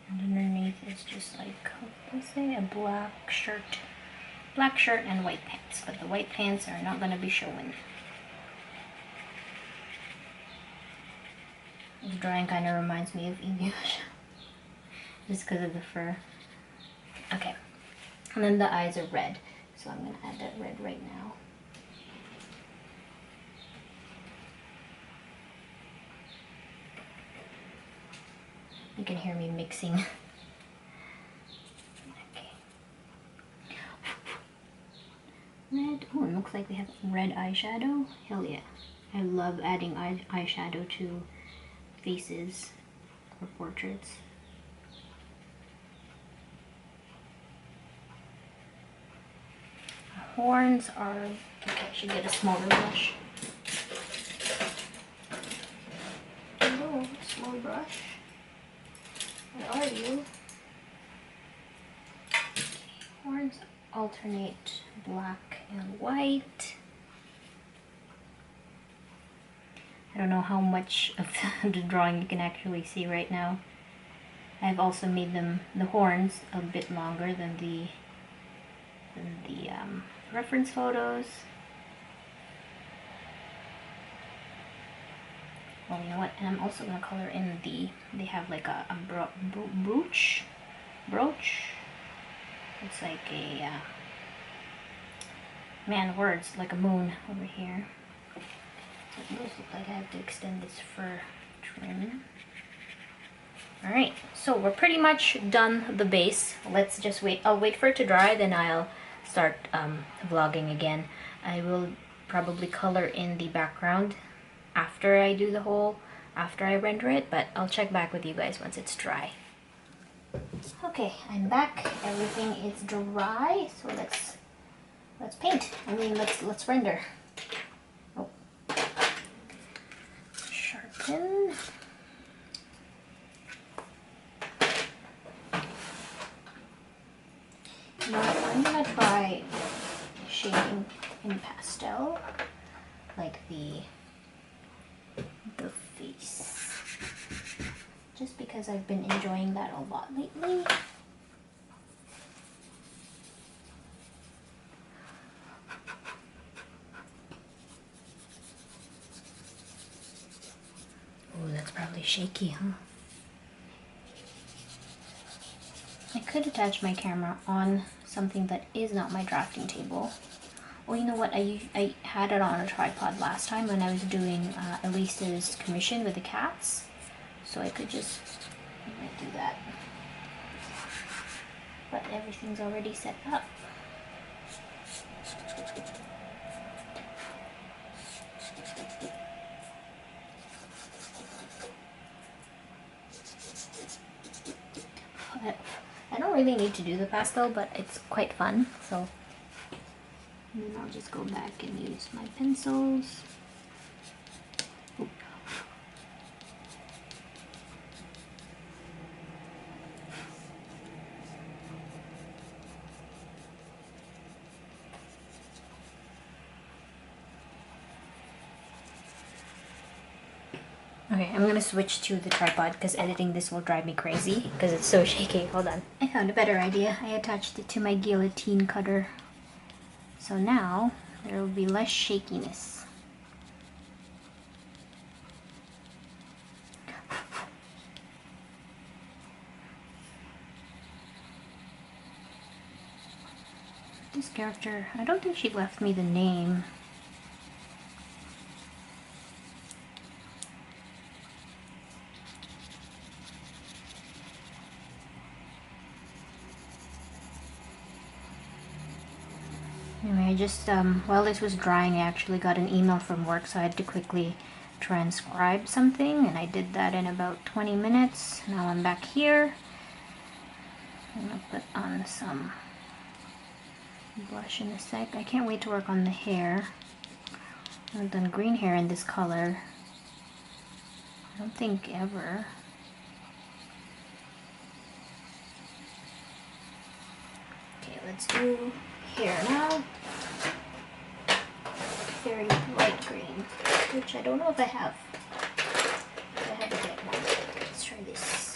And underneath is just like, let's say, a black shirt and white pants, but the white pants are not gonna be showing. This drawing kind of reminds me of English, just because of the fur. Okay, and then the eyes are red, so I'm gonna add that red right now. You can hear me mixing. Okay. Red. Oh, it looks like we have red eyeshadow. Hell yeah. I love adding eyeshadow to faces or portraits. Horns are... Okay, I should get a smaller brush. Hello, small brush. Where are you? Okay, horns alternate black and white. I don't know how much of the drawing you can actually see right now. I've also made the horns a bit longer than the reference photos. Well, you know what? And I'm also gonna color in they have like a brooch. It's like a man words, like a moon over here. So it does look like I have to extend this fur trim. Alright, so we're pretty much done the base. Let's just wait. I'll wait for it to dry, then I'll start vlogging again. I will probably color in the background after I do the whole, after I render it, but I'll check back with you guys once it's dry. Okay, I'm back. Everything is dry, so let's paint. I mean, let's render. Oh. Sharpen. Now I'm gonna try shading in pastel, like the face, just because I've been enjoying that a lot lately. Oh, that's probably shaky, huh? I could attach my camera on something that is not my drafting table. Well, you know what? I had it on a tripod last time when I was doing Elise's commission with the cats, so I could just do that. But everything's already set up. I don't really need to do the pastel, but it's quite fun, so. And then I'll just go back and use my pencils. Okay, I'm gonna switch to the tripod because editing this will drive me crazy because it's so shaky. Hold on. I found a better idea. I attached it to my guillotine cutter. So now there will be less shakiness. This character, I don't think she left me the name. Anyway, I just, while this was drying, I actually got an email from work, so I had to quickly transcribe something, and I did that in about 20 minutes. Now I'm back here. I'm gonna put on some blush in a sec. I can't wait to work on the hair. I haven't done green hair in this color. I don't think ever. Okay, let's do hair now. Very light green, which I don't know if I have. I have to get one. Let's try this.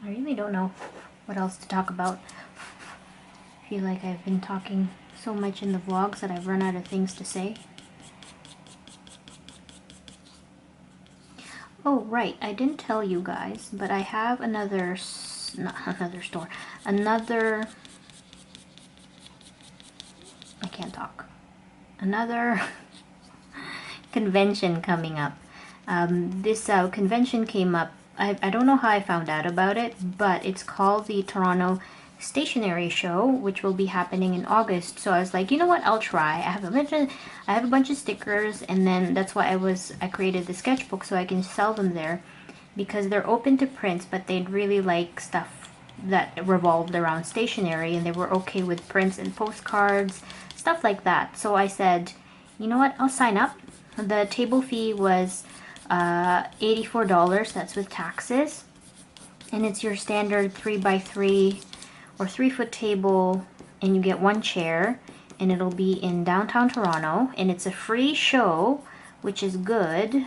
I really don't know what else to talk about. I feel like I've been talking so much in the vlogs that I've run out of things to say. Oh, right, I didn't tell you guys, but I have another convention coming up. This convention came up, I don't know how I found out about it, but it's called the Toronto Stationery Show, which will be happening in August. So I was like, you know what, I'll try. I have a bunch of stickers, and then that's why I created the sketchbook so I can sell them there, because they're open to prints, but they'd really like stuff that revolved around stationery, and they were okay with prints and postcards, stuff like that. So I said, you know what, I'll sign up. The table fee was $84, that's with taxes, and it's your standard 3x3 or 3-foot table, and you get one chair, and it'll be in downtown Toronto, and it's a free show, which is good,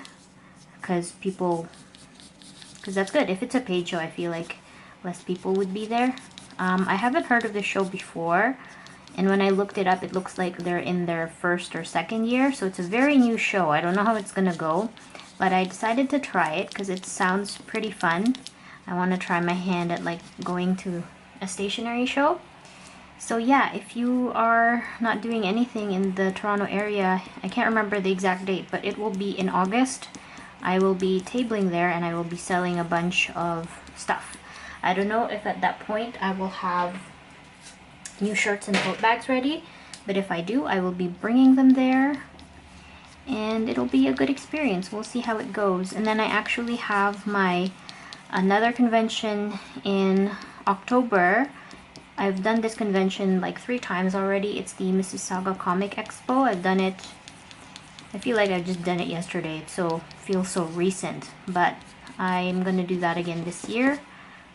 because that's good. If it's a paid show, I feel like less people would be there. I haven't heard of the show before, and when I looked it up, it looks like they're in their first or second year, so it's a very new show. I don't know how it's gonna go, but I decided to try it because it sounds pretty fun. I want to try my hand at like going to a stationery show. So yeah, if you are not doing anything in the Toronto area, I can't remember the exact date, but it will be in August. I will be tabling there, and I will be selling a bunch of stuff. I don't know if at that point I will have new shirts and tote bags ready, but if I do, I will be bringing them there, and it'll be a good experience. We'll see how it goes. And then I actually have another convention in October. I've done this convention like 3 times already. It's the Mississauga Comic Expo. I've done it, I feel like I've just done it yesterday. It feels so recent, but I'm gonna do that again this year.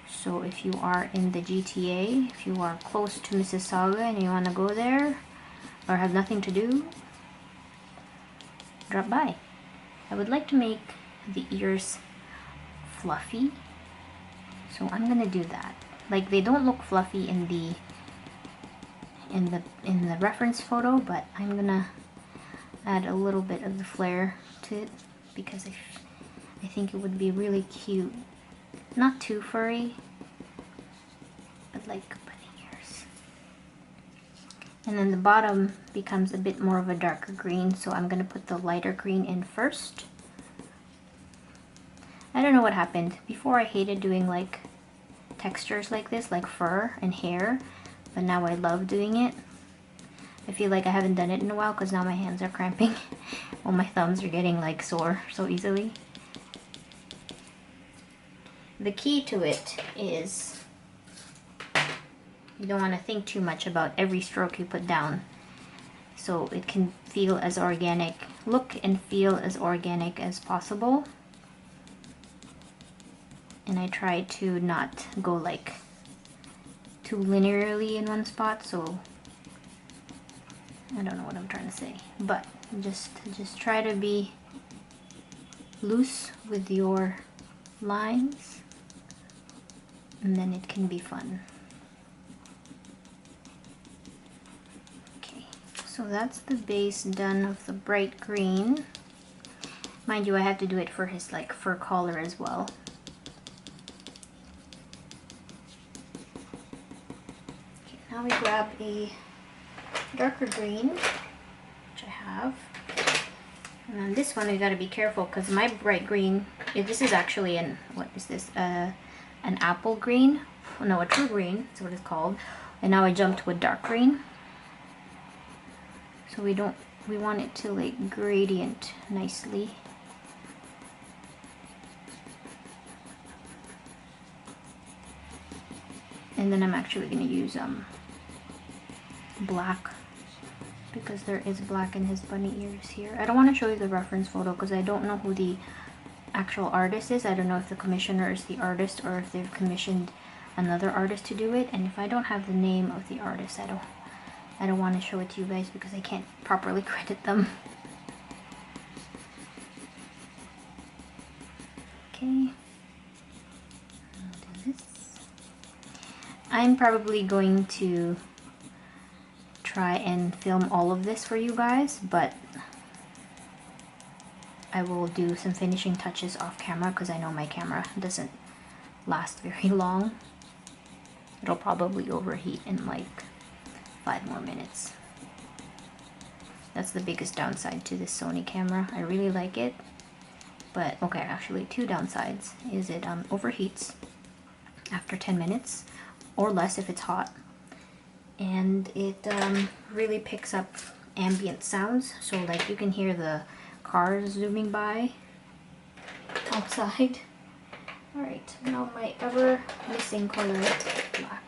So if you are in the GTA, if you are close to Mississauga and you want to go there or have nothing to do, drop by. I would like to make the ears fluffy, so I'm gonna do that. Like, they don't look fluffy in the reference photo, but I'm gonna add a little bit of the flair to it because I think it would be really cute. Not too furry, but like bunny ears. And then the bottom becomes a bit more of a darker green, so I'm gonna put the lighter green in first. I don't know what happened. Before I hated doing like textures like this, like fur and hair, but now I love doing it. I feel like I haven't done it in a while because now my hands are cramping. Well, my thumbs are getting like sore so easily. The key to it is you don't want to think too much about every stroke you put down, so it can feel as organic, look and feel as organic as possible. And I try to not go like too linearly in one spot, so I don't know what I'm trying to say, but just try to be loose with your lines, and then it can be fun. Okay, so that's the base done of the bright green. Mind you, I have to do it for his like fur collar as well. Okay, now we grab a darker green, which I have. And then this one we gotta be careful because my bright green, this is actually an, what is this? An apple green? Oh, no, a true green, that's what it's called. And now I jumped to a dark green. So we want it to like gradient nicely. And then I'm actually gonna use black, because there is black in his bunny ears here. I don't want to show you the reference photo because I don't know who the actual artist is. I don't know if the commissioner is the artist or if they've commissioned another artist to do it. And if I don't have the name of the artist, I don't want to show it to you guys because I can't properly credit them. Okay. I'll do this. I'm probably going to try and film all of this for you guys, but I will do some finishing touches off camera because I know my camera doesn't last very long. It'll probably overheat in like 5 more minutes. That's the biggest downside to this Sony camera. I really like it, but okay, actually 2 downsides is it overheats after 10 minutes or less if it's hot, and it really picks up ambient sounds, so like you can hear the cars zooming by outside. Alright, now my ever missing color, black.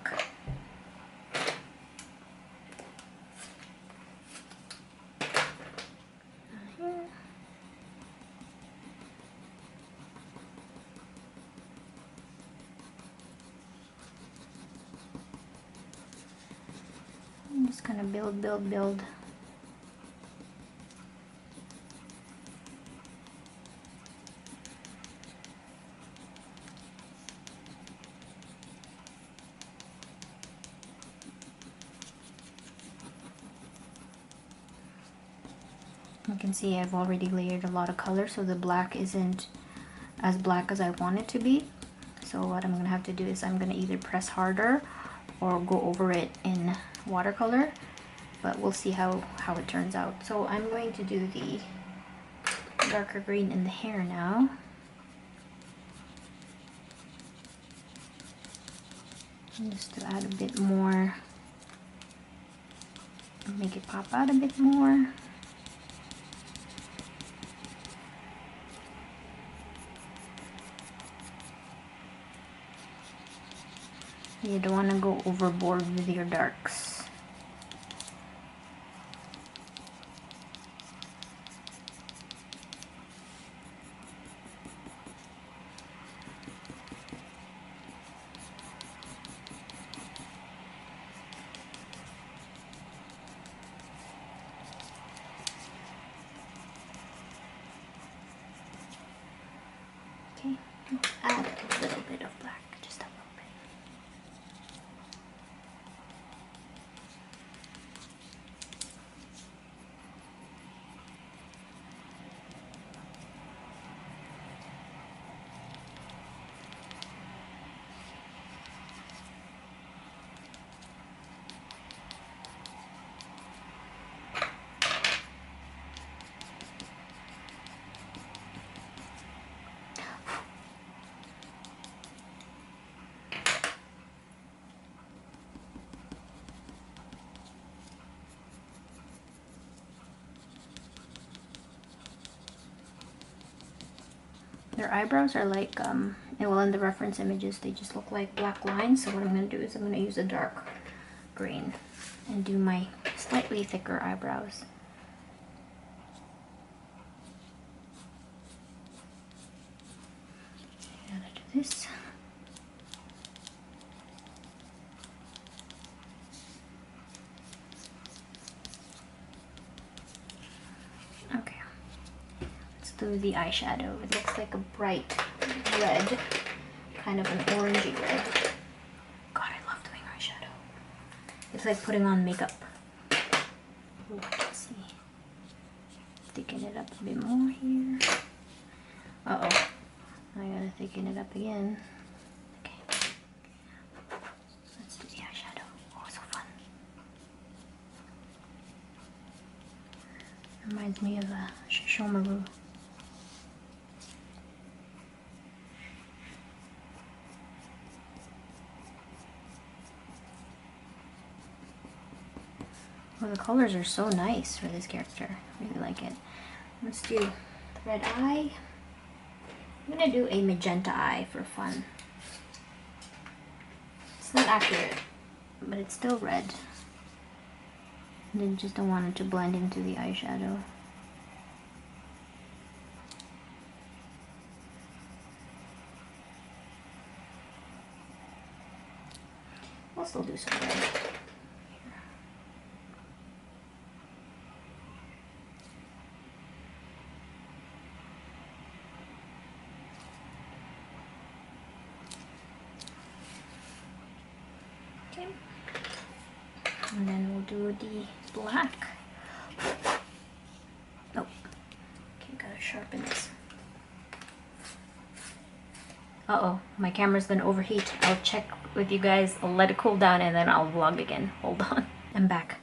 I'm just gonna build. You can see I've already layered a lot of color, so the black isn't as black as I want it to be. So what I'm gonna have to do is I'm gonna either press harder or go over it in watercolor, but we'll see how it turns out. So I'm going to do the darker green in the hair now. And just to add a bit more, make it pop out a bit more. You don't want to go overboard with your darks. Okay, let's add a little bit of black, just a little bit. Their eyebrows are like, well, in the reference images, they just look like black lines. So what I'm going to do is I'm going to use a dark green and do my slightly thicker eyebrows. I'm going to do this. do the eyeshadow. It looks like a bright red, kind of an orangey red. God, I love doing eyeshadow. It's like putting on makeup. Ooh, I can see. Thicken it up a bit more here. Uh-oh. I gotta thicken it up again. Okay. Let's do the eyeshadow. Oh, so fun. Reminds me of a Shishomaru. Well, the colors are so nice for this character. I really like it. Let's do the red eye. I'm gonna do a magenta eye for fun. It's not accurate, but it's still red. And I just don't want it to blend into the eyeshadow. I'll still do some red. Okay. And then we'll do the black. Oh, okay, gotta sharpen this. Uh-oh, my camera's gonna overheat. I'll check with you guys. I'll let it cool down and then I'll vlog again. Hold on. I'm back.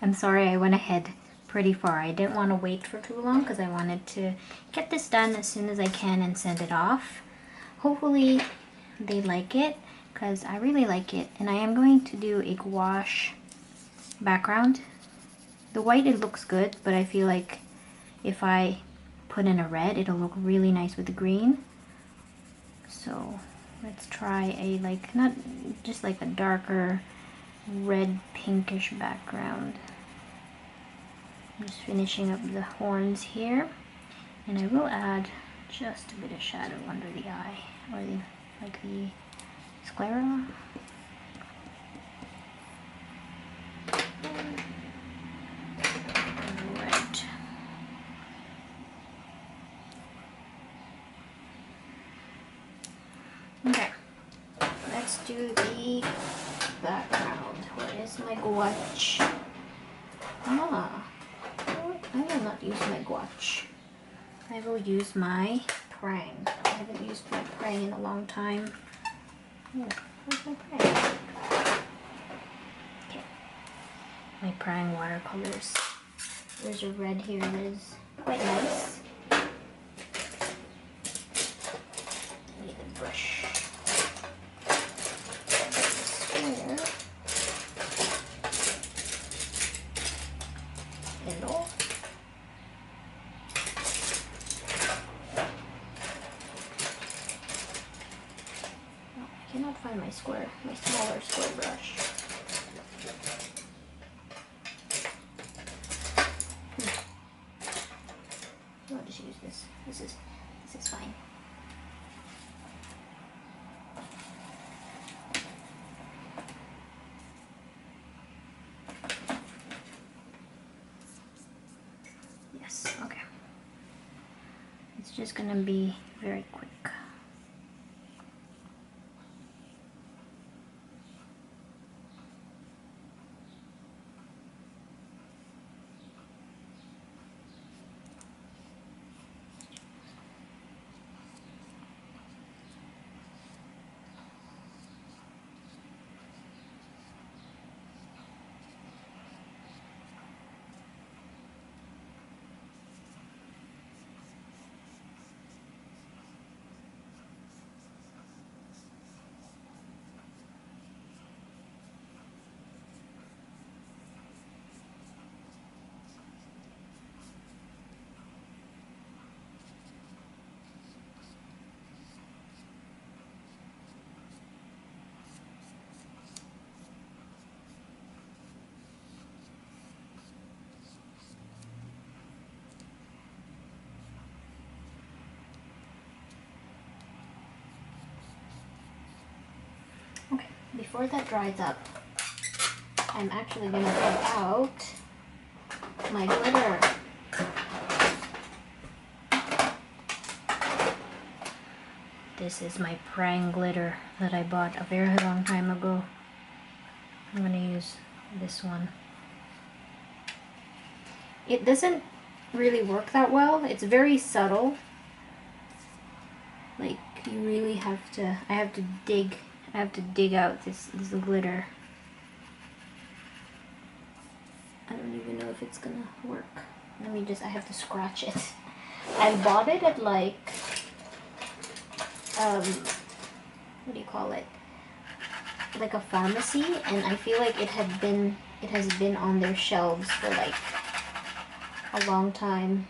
I'm sorry I went ahead pretty far. I didn't want to wait for too long because I wanted to get this done as soon as I can and send it off. Hopefully they like it because I really like it. And I am going to do a gouache background. The white, it looks good, but I feel like if I put in a red, it'll look really nice with the green. So let's try a, like, not just like a darker red pinkish background. I'm just finishing up the horns here, and I will add just a bit of shadow under the eye, or the, like the sclera. Red. Okay, let's do the background. Where is my gouache? Ah, I will not use my gouache. I will use my prang. I haven't used my prang in a long time. Oh, where's my prang? Okay, my prang watercolors. There's a red here that is quite nice. I need a brush. Square. Handle. Oh, I cannot find my square, my smaller square brush. I'll just use this. This is fine. Yes, okay. It's just gonna be very quick. Okay, before that dries up, I'm actually gonna pull out my glitter. This is my prang glitter that I bought a very long time ago. I'm gonna use this one. It doesn't really work that well. It's very subtle. Like, you really have to, I have to dig out this glitter. I don't even know if it's gonna work. I have to scratch it. I bought it at like, what do you call it? Like a pharmacy, and I feel like it has been on their shelves for like a long time.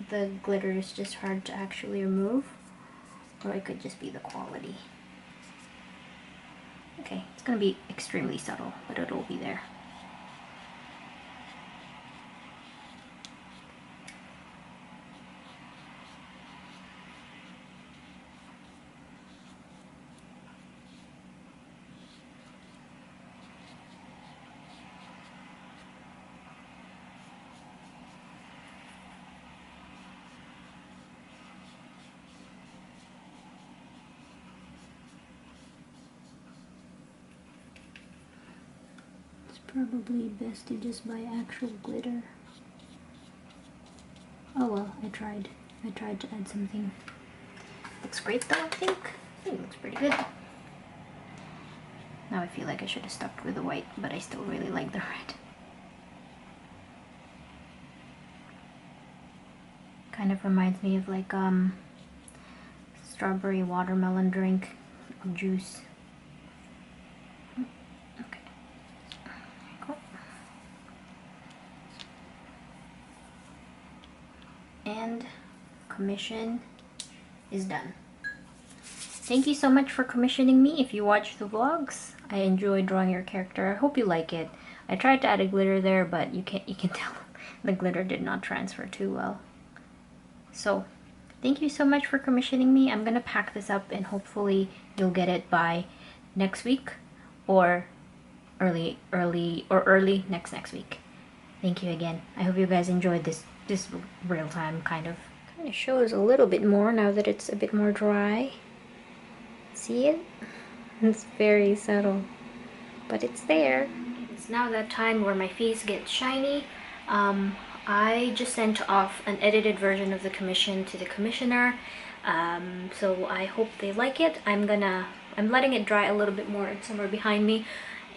The glitter is just hard to actually remove, or it could just be the quality. Okay, it's gonna be extremely subtle, but it'll be there. Probably best to just buy actual glitter. Oh well, I tried to add something. Looks great though, I think. It looks pretty good. Now I feel like I should have stuck with the white, but I still really like the red. Kind of reminds me of like strawberry watermelon drink juice. And commission is done. Thank you so much for commissioning me. If you watch the vlogs, I enjoy drawing your character. I hope you like it. I tried to add a glitter there, but you can tell the glitter did not transfer too well. So thank you so much for commissioning me. I'm gonna pack this up and hopefully you'll get it by next week or early next week. Thank you again. I hope you guys enjoyed this real time kind of shows a little bit more now that it's a bit more dry. See it? It's very subtle, but it's there. It's now that time where my face gets shiny. I just sent off an edited version of the commission to the commissioner, so I hope they like it. I'm letting it dry a little bit more somewhere behind me,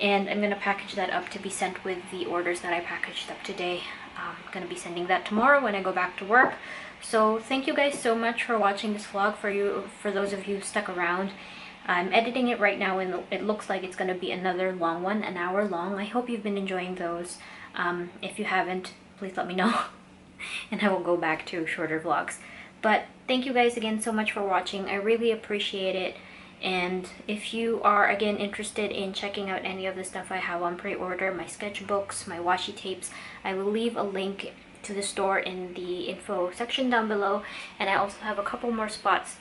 and I'm gonna package that up to be sent with the orders that I packaged up today. I'm gonna be sending that tomorrow when I go back to work. So thank you guys so much for watching this vlog. For those of you who stuck around, I'm editing it right now and it looks like it's gonna be another long one, an hour long. I hope you've been enjoying those. If you haven't, please let me know and I will go back to shorter vlogs. But thank you guys again so much for watching. I really appreciate it. And if you are again interested in checking out any of the stuff I have on pre-order, my sketchbooks, my washi tapes, I will leave a link to the store in the info section down below. And I also have a couple more spots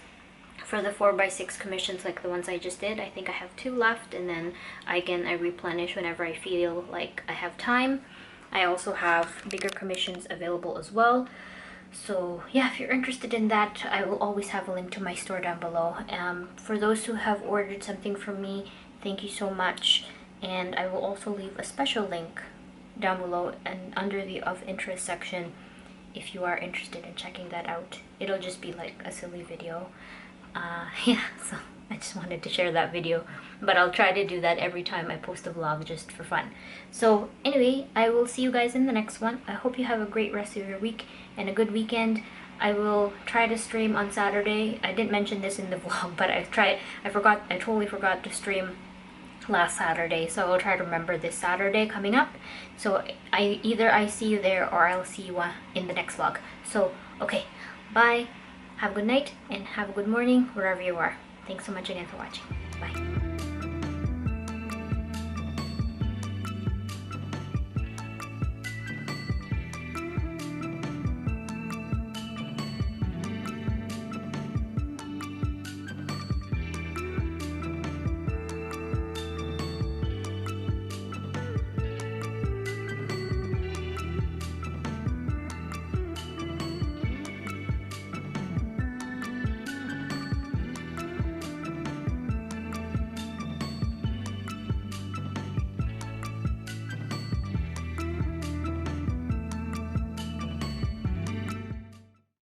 for the 4x6 commissions like the ones I just did. I think I have 2 left, and then I replenish whenever I feel like I have time. I also have bigger commissions available as well. So yeah, if you're interested in that, I will always have a link to my store down below. For those who have ordered something from me, thank you so much. And I will also leave a special link down below and under the of interest section if you are interested in checking that out. It'll just be like a silly video. Yeah, so I just wanted to share that video, but I'll try to do that every time I post a vlog just for fun. So anyway, I will see you guys in the next one. I hope you have a great rest of your week and a good weekend. I will try to stream on Saturday. I didn't mention this in the vlog, but I totally forgot to stream last Saturday, so I will try to remember this Saturday coming up. So either I see you there or I'll see you in the next vlog. So okay, bye. Have a good night and have a good morning wherever you are. Thanks so much again for watching. Bye.